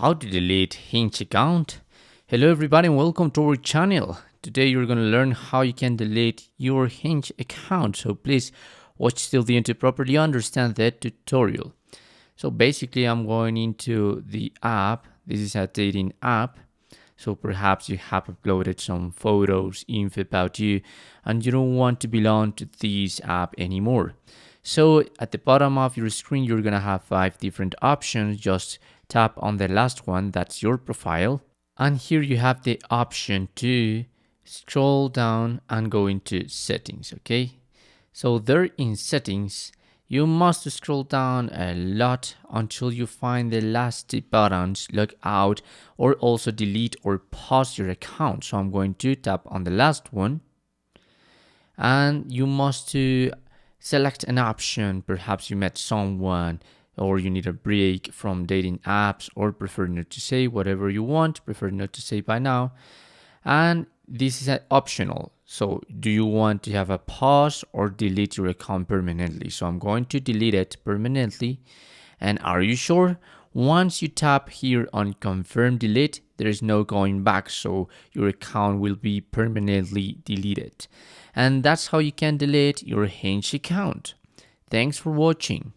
How to delete Hinge account. Hello everybody and welcome to our channel. Today you're going to learn how you can delete your Hinge account. So please watch till the end to properly understand that tutorial. So basically I'm going into the app. This is a dating app. So perhaps you have uploaded some photos, info about you, and you don't want to belong to this app anymore. So at the bottom of your screen, you're gonna have 5 different options. Just tap on the last one, that's your profile. And here you have the option to scroll down and go into settings, okay? So there in settings, you must scroll down a lot until you find the last two buttons, log out or also delete or pause your account. So I'm going to tap on the last one and you must to select an option. Perhaps you met someone or you need a break from dating apps or prefer not to say whatever you want, prefer not to say by now. And this is optional. So do you want to have a pause or delete your account permanently? So I'm going to delete it permanently. And are you sure? Once you tap here on confirm delete, there is no going back. So your account will be permanently deleted. And that's how you can delete your Hinge account. Thanks for watching.